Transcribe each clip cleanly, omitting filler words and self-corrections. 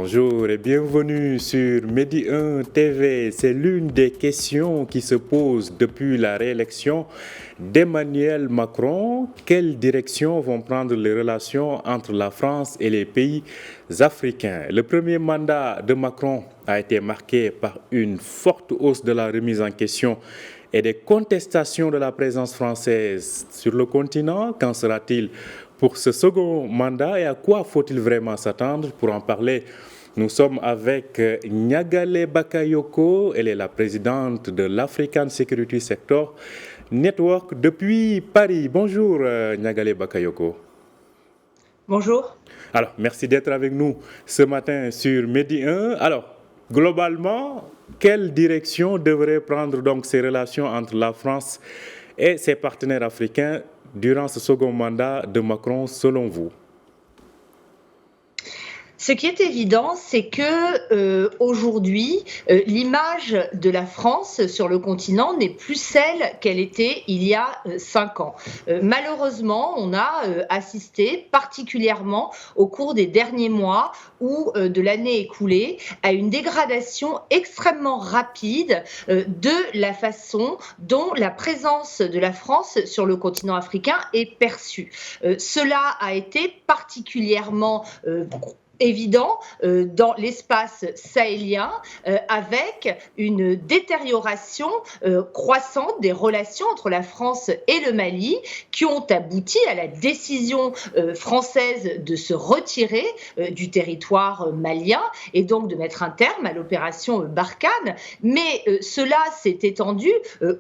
Bonjour et bienvenue sur Medi 1 TV. C'est l'une des questions qui se posent depuis la réélection d'Emmanuel Macron. Quelle direction vont prendre les relations entre la France et les pays africains? Le premier mandat de Macron a été marqué par une forte hausse de la remise en question et des contestations de la présence française sur le continent. Qu'en sera-t-il pour ce second mandat et à quoi faut-il vraiment s'attendre? Pour en parler, nous sommes avec Nyagale Bakayoko. Elle est la présidente de l'African Security Sector Network depuis Paris. Bonjour Nyagale Bakayoko. Bonjour. Alors, merci d'être avec nous ce matin sur Medi 1. Alors, globalement, quelle direction devraient prendre donc ces relations entre la France et ses partenaires africains durant ce second mandat de Macron, selon vous? Ce qui est évident, c'est que aujourd'hui, l'image de la France sur le continent n'est plus celle qu'elle était il y a 5 ans. Malheureusement, on a assisté particulièrement au cours des derniers mois ou de l'année écoulée à une dégradation extrêmement rapide de la façon dont la présence de la France sur le continent africain est perçue. Cela a été particulièrement évident dans l'espace sahélien avec une détérioration croissante des relations entre la France et le Mali qui ont abouti à la décision française de se retirer du territoire malien et donc de mettre un terme à l'opération Barkhane. Mais cela s'est étendu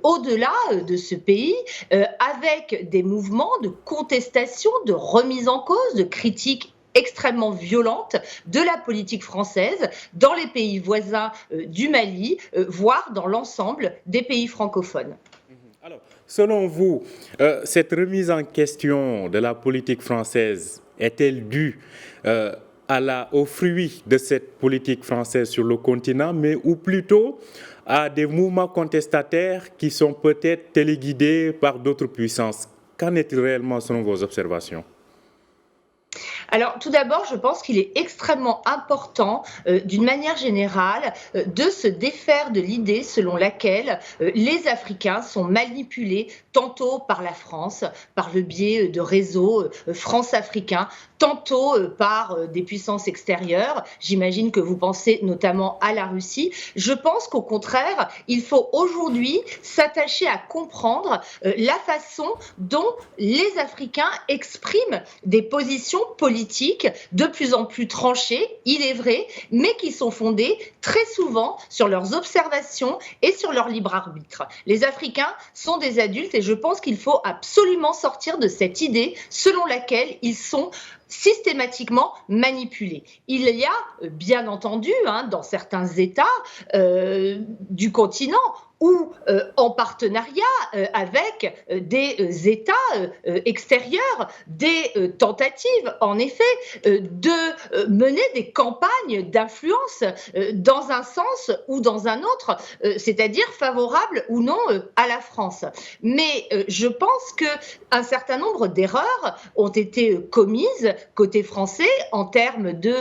au-delà de ce pays avec des mouvements de contestation, de remise en cause, de critiques extrêmement violente de la politique française dans les pays voisins du Mali, voire dans l'ensemble des pays francophones. Alors, selon vous, cette remise en question de la politique française est-elle due aux fruits de cette politique française sur le continent, mais ou plutôt à des mouvements contestataires qui sont peut-être téléguidés par d'autres puissances? Qu'en est-il réellement selon vos observations? Alors, tout d'abord, je pense qu'il est extrêmement important, d'une manière générale, de se défaire de l'idée selon laquelle les Africains sont manipulés tantôt par la France, par le biais de réseaux France-africains, tantôt par des puissances extérieures. J'imagine que vous pensez notamment à la Russie. Je pense qu'au contraire, il faut aujourd'hui s'attacher à comprendre la façon dont les Africains expriment des positions politiques de plus en plus tranchées, il est vrai, mais qui sont fondées très souvent sur leurs observations et sur leur libre arbitre. Les Africains sont des adultes et je pense qu'il faut absolument sortir de cette idée selon laquelle ils sont systématiquement manipulés. Il y a bien entendu dans certains États du continent ou en partenariat avec des États extérieurs, des tentatives, en effet, de mener des campagnes d'influence dans un sens ou dans un autre, c'est-à-dire favorable ou non à la France. Mais je pense qu'un certain nombre d'erreurs ont été commises côté français en termes de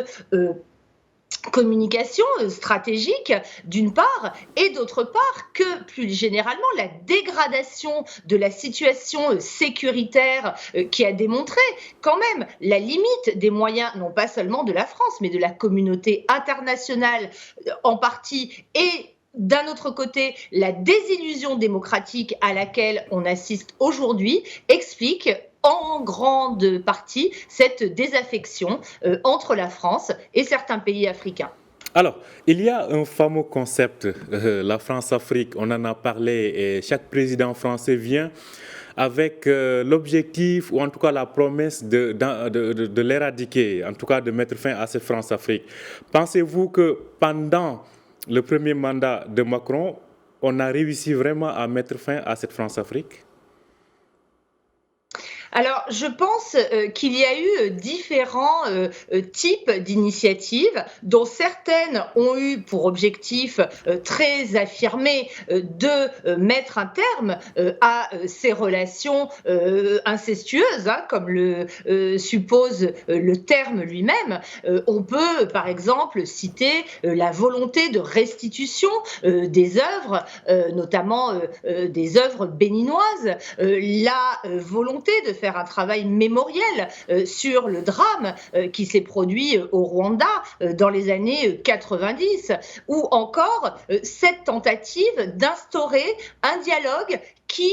communication stratégique d'une part et d'autre part que plus généralement la dégradation de la situation sécuritaire qui a démontré quand même la limite des moyens non pas seulement de la France mais de la communauté internationale en partie et d'un autre côté, la désillusion démocratique à laquelle on assiste aujourd'hui explique en grande partie cette désaffection entre la France et certains pays africains. Alors, il y a un fameux concept, la France-Afrique, on en a parlé et chaque président français vient avec l'objectif ou en tout cas la promesse de l'éradiquer, en tout cas de mettre fin à cette France-Afrique. Pensez-vous que pendant le premier mandat de Macron, on a réussi vraiment à mettre fin à cette France-Afrique? Alors, je pense qu'il y a eu différents types d'initiatives, dont certaines ont eu pour objectif très affirmé de mettre un terme à ces relations incestueuses, hein, comme le suppose le terme lui-même. On peut, par exemple, citer la volonté de restitution des œuvres, notamment des œuvres béninoises, la volonté de faire un travail mémoriel sur le drame qui s'est produit au Rwanda dans les années 90, ou encore cette tentative d'instaurer un dialogue qui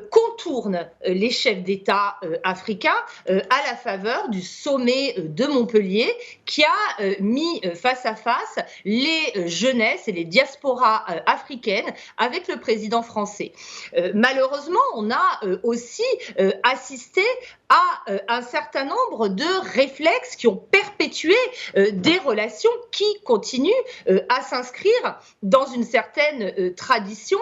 contourne les chefs d'État africains à la faveur du sommet de Montpellier qui a mis face à face les jeunesses et les diasporas africaines avec le président français. Malheureusement, on a aussi assisté à un certain nombre de réflexes qui ont perpétué des relations qui continuent à s'inscrire dans une certaine tradition,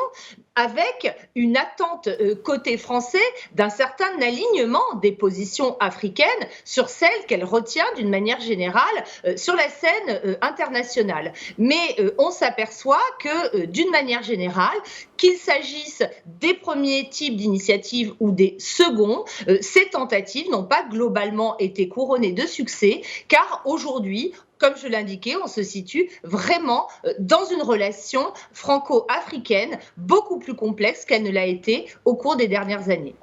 avec une attente côté français d'un certain alignement des positions africaines sur celles qu'elle retient d'une manière générale sur la scène internationale. Mais on s'aperçoit que d'une manière générale, qu'il s'agisse des premiers types d'initiatives ou des seconds, ces tentatives n'ont pas globalement été couronnées de succès, car aujourd'hui, comme je l'indiquais, on se situe vraiment dans une relation franco-africaine beaucoup plus complexe qu'elle ne l'a été au cours des dernières années.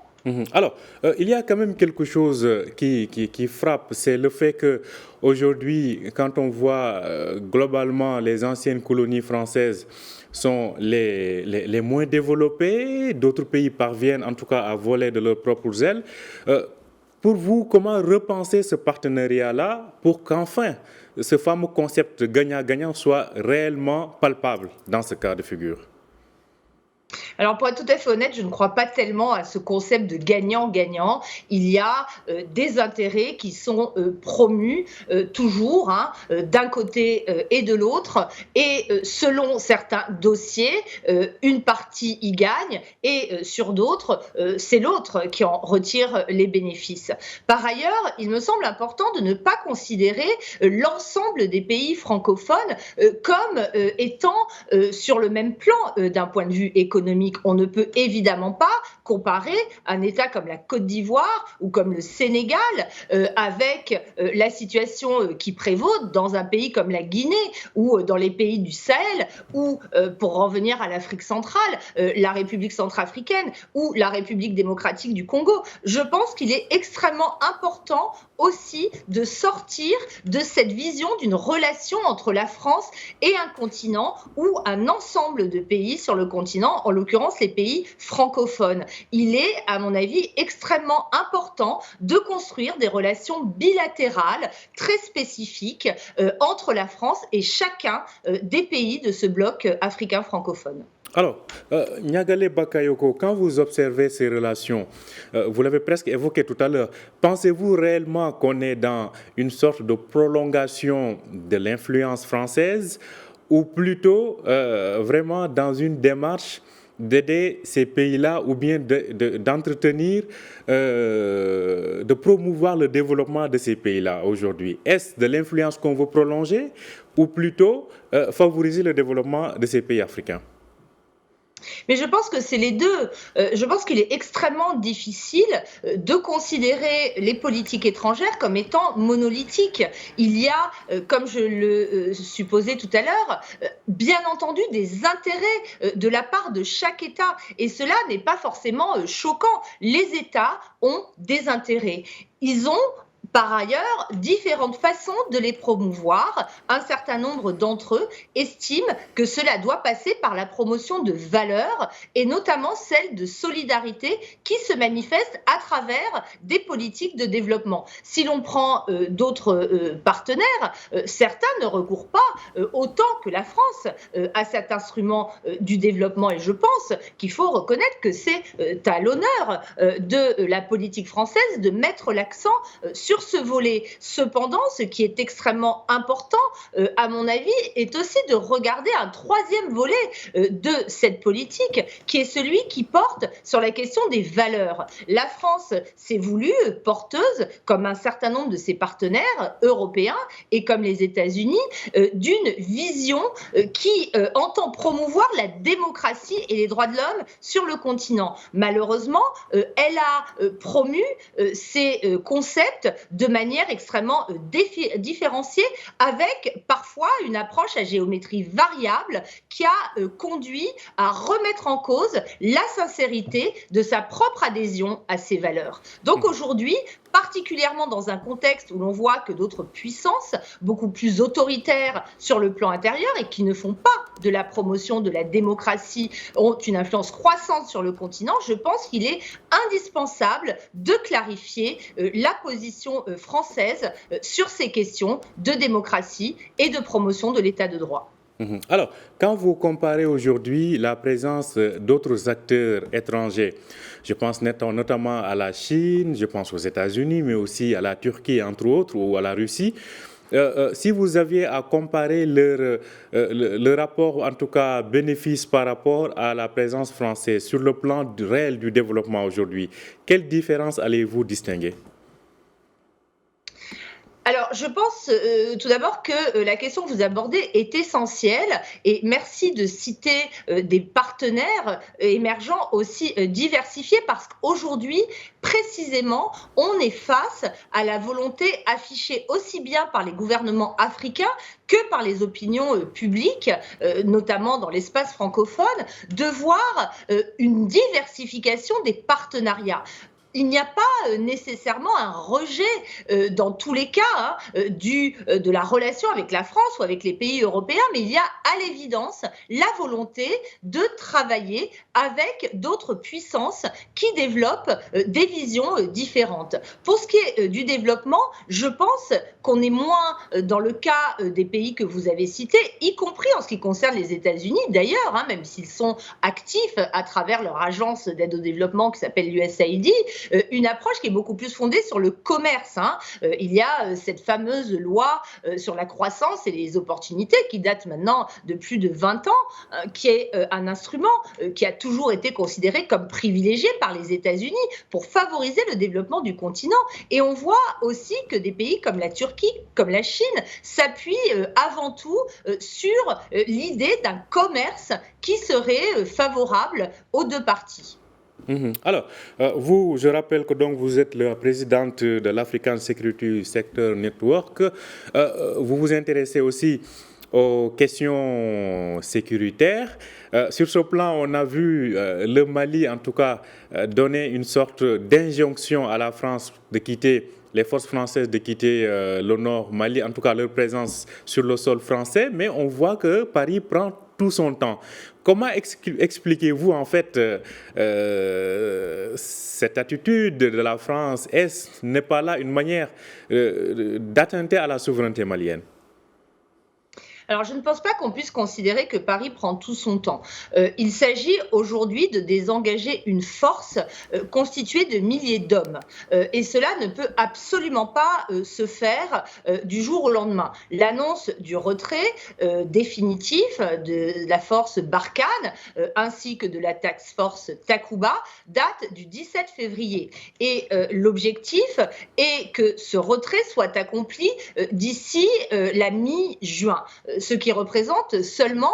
Alors, il y a quand même quelque chose qui frappe, c'est le fait qu'aujourd'hui, quand on voit globalement les anciennes colonies françaises sont les moins développées, d'autres pays parviennent en tout cas à voler de leurs propres ailes. Pour vous, comment repenser ce partenariat-là pour qu'enfin ce fameux concept gagnant-gagnant soit réellement palpable dans ce cas de figure? Alors, pour être tout à fait honnête, je ne crois pas tellement à ce concept de gagnant-gagnant. Il y a des intérêts qui sont promus toujours, hein, d'un côté et de l'autre. Et selon certains dossiers, une partie y gagne et sur d'autres, c'est l'autre qui en retire les bénéfices. Par ailleurs, il me semble important de ne pas considérer l'ensemble des pays francophones comme étant sur le même plan d'un point de vue économique. On ne peut évidemment pas comparer un État comme la Côte d'Ivoire ou comme le Sénégal avec la situation qui prévaut dans un pays comme la Guinée ou dans les pays du Sahel ou, pour revenir à l'Afrique centrale, la République centrafricaine ou la République démocratique du Congo. Je pense qu'il est extrêmement important aussi de sortir de cette vision d'une relation entre la France et un continent ou un ensemble de pays sur le continent, en l'occurrence les pays francophones. Il est, à mon avis, extrêmement important de construire des relations bilatérales très spécifiques entre la France et chacun des pays de ce bloc africain francophone. Alors, Niagale Bakayoko, quand vous observez ces relations, vous l'avez presque évoqué tout à l'heure, pensez-vous réellement qu'on est dans une sorte de prolongation de l'influence française ou plutôt vraiment dans une démarche d'aider ces pays-là ou bien d'entretenir, de promouvoir le développement de ces pays-là aujourd'hui? Est-ce de l'influence qu'on veut prolonger ou plutôt favoriser le développement de ces pays africains? Mais je pense que c'est les deux. Je pense qu'il est extrêmement difficile de considérer les politiques étrangères comme étant monolithiques. Il y a, comme je le supposais tout à l'heure, bien entendu des intérêts de la part de chaque État. Et cela n'est pas forcément choquant. Les États ont des intérêts. Ils ont par ailleurs différentes façons de les promouvoir. Un certain nombre d'entre eux estiment que cela doit passer par la promotion de valeurs et notamment celle de solidarité qui se manifeste à travers des politiques de développement. Si l'on prend d'autres partenaires, certains ne recourent pas autant que la France à cet instrument du développement et je pense qu'il faut reconnaître que c'est à l'honneur de la politique française de mettre l'accent sur sur ce volet. Cependant, ce qui est extrêmement important, à mon avis, est aussi de regarder un troisième volet de cette politique, qui est celui qui porte sur la question des valeurs. La France s'est voulue porteuse, comme un certain nombre de ses partenaires européens et comme les États-Unis, d'une vision qui entend promouvoir la démocratie et les droits de l'homme sur le continent. Malheureusement, elle a promu ces concepts de manière extrêmement différenciée, avec parfois une approche à géométrie variable qui a conduit à remettre en cause la sincérité de sa propre adhésion à ces valeurs. Donc aujourd'hui, particulièrement dans un contexte où l'on voit que d'autres puissances, beaucoup plus autoritaires sur le plan intérieur et qui ne font pas de la promotion de la démocratie, ont une influence croissante sur le continent, je pense qu'il est indispensable de clarifier la position française sur ces questions de démocratie et de promotion de l'état de droit. Alors, quand vous comparez aujourd'hui la présence d'autres acteurs étrangers, je pense notamment à la Chine, je pense aux États-Unis, mais aussi à la Turquie, entre autres, ou à la Russie, si vous aviez à comparer le rapport, en tout cas bénéfice par rapport à la présence française sur le plan réel du développement aujourd'hui, quelle différence allez-vous distinguer ? Alors, je pense tout d'abord que la question que vous abordez est essentielle et merci de citer des partenaires émergents aussi diversifiés parce qu'aujourd'hui, précisément, on est face à la volonté affichée aussi bien par les gouvernements africains que par les opinions publiques, notamment dans l'espace francophone, de voir une diversification des partenariats. Il n'y a pas nécessairement un rejet dans tous les cas de la relation avec la France ou avec les pays européens, mais il y a à l'évidence la volonté de travailler avec d'autres puissances qui développent des visions différentes. Pour ce qui est du développement, je pense qu'on est moins dans le cas des pays que vous avez cités, y compris en ce qui concerne les États-Unis d'ailleurs, même s'ils sont actifs à travers leur agence d'aide au développement qui s'appelle l'USAID, une approche qui est beaucoup plus fondée sur le commerce. Il y a cette fameuse loi sur la croissance et les opportunités qui date maintenant de plus de 20 ans, qui est un instrument qui a toujours été considéré comme privilégié par les États-Unis pour favoriser le développement du continent. Et on voit aussi que des pays comme la Turquie, comme la Chine, s'appuient avant tout sur l'idée d'un commerce qui serait favorable aux deux parties. Alors, vous, je rappelle que donc vous êtes la présidente de l'African Security Sector Network. Vous vous intéressez aussi aux questions sécuritaires. Sur ce plan, on a vu le Mali, en tout cas, donner une sorte d'injonction à la France de quitter, les forces françaises de quitter le nord Mali, en tout cas leur présence sur le sol français, mais on voit que Paris prend tout son temps. Comment expliquez-vous en fait cette attitude de la France? N'est pas là une manière d'attenter à la souveraineté malienne? Alors, je ne pense pas qu'on puisse considérer que Paris prend tout son temps. Il s'agit aujourd'hui de désengager une force constituée de milliers d'hommes. Et cela ne peut absolument pas se faire du jour au lendemain. L'annonce du retrait définitif de la force Barkhane ainsi que de la task force Takuba date du 17 février. Et l'objectif est que ce retrait soit accompli d'ici la mi-juin. Ce qui représente seulement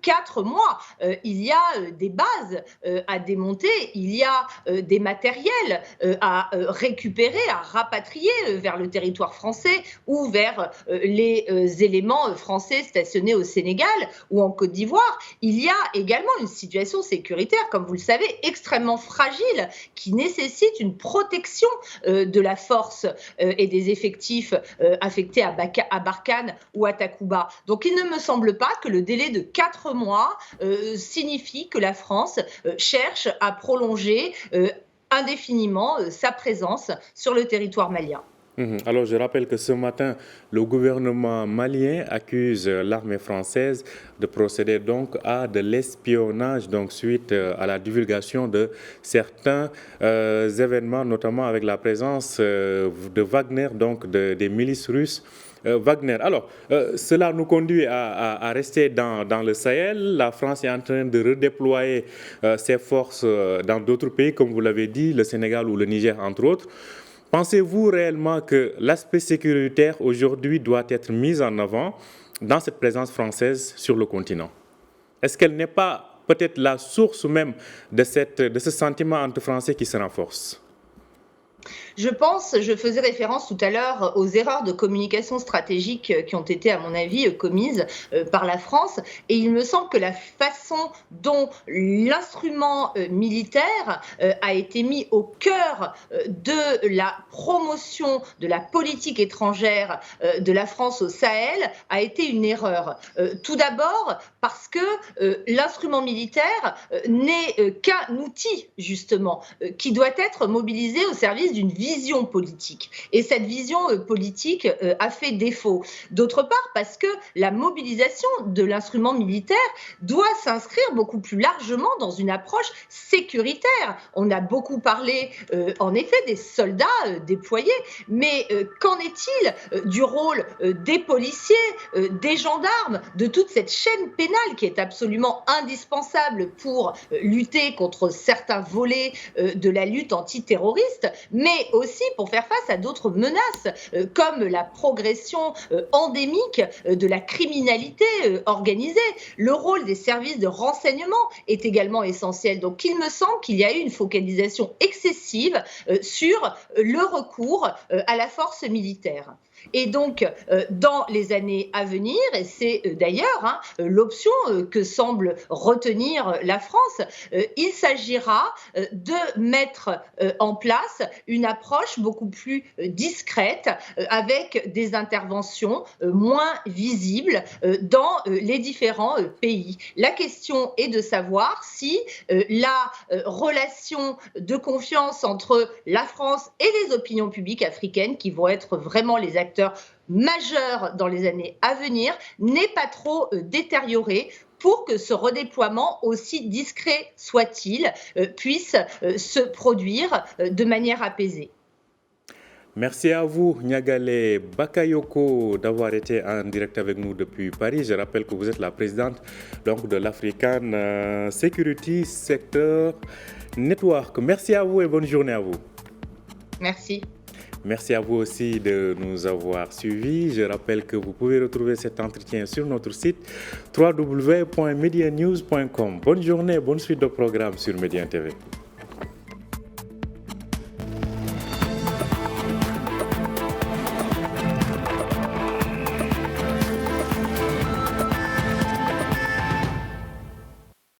4 mois. Il y a des bases à démonter, il y a des matériels à récupérer, à rapatrier vers le territoire français ou vers les éléments français stationnés au Sénégal ou en Côte d'Ivoire. Il y a également une situation sécuritaire, comme vous le savez, extrêmement fragile, qui nécessite une protection de la force et des effectifs affectés à Barkhane ou à Takuba. Donc il ne me semble pas que le délai de 4 mois signifie que la France cherche à prolonger indéfiniment sa présence sur le territoire malien. Alors, je rappelle que ce matin, le gouvernement malien accuse l'armée française de procéder donc à de l'espionnage, donc suite à la divulgation de certains événements, notamment avec la présence de Wagner, donc des milices russes. Wagner. Alors, cela nous conduit à rester dans le Sahel. La France est en train de redéployer ses forces dans d'autres pays, comme vous l'avez dit, le Sénégal ou le Niger, entre autres. Pensez-vous réellement que l'aspect sécuritaire aujourd'hui doit être mis en avant dans cette présence française sur le continent? Est-ce qu'elle n'est pas peut-être la source même de ce sentiment entre Français qui se renforce? Je faisais référence tout à l'heure aux erreurs de communication stratégique qui ont été, à mon avis, commises par la France. Et il me semble que la façon dont l'instrument militaire a été mis au cœur de la promotion de la politique étrangère de la France au Sahel a été une erreur. Tout d'abord parce que l'instrument militaire n'est qu'un outil, justement, qui doit être mobilisé au service d'une vision politique. Et cette vision politique a fait défaut. D'autre part, parce que la mobilisation de l'instrument militaire doit s'inscrire beaucoup plus largement dans une approche sécuritaire. On a beaucoup parlé, en effet, des soldats déployés, mais qu'en est-il du rôle des policiers, des gendarmes, de toute cette chaîne pénale qui est absolument indispensable pour lutter contre certains volets de la lutte antiterroriste, mais aussi pour faire face à d'autres menaces, comme la progression endémique de la criminalité organisée. Le rôle des services de renseignement est également essentiel. Donc il me semble qu'il y a eu une focalisation excessive sur le recours à la force militaire. Et donc, dans les années à venir, et c'est d'ailleurs l'option que semble retenir la France, il s'agira de mettre en place une approche beaucoup plus discrète, avec des interventions moins visibles dans les différents pays. La question est de savoir si la relation de confiance entre la France et les opinions publiques africaines, qui vont être vraiment les acteurs majeurs dans les années à venir, n'est pas trop détériorée pour que ce redéploiement, aussi discret soit-il, puisse se produire de manière apaisée. Merci à vous, Niagale Bakayoko, d'avoir été en direct avec nous depuis Paris. Je rappelle que vous êtes la présidente donc, de l'African Security Sector Network. Merci à vous et bonne journée à vous. Merci. Merci à vous aussi de nous avoir suivis. Je rappelle que vous pouvez retrouver cet entretien sur notre site www.medianews.com. Bonne journée, bonne suite de programme sur Média TV.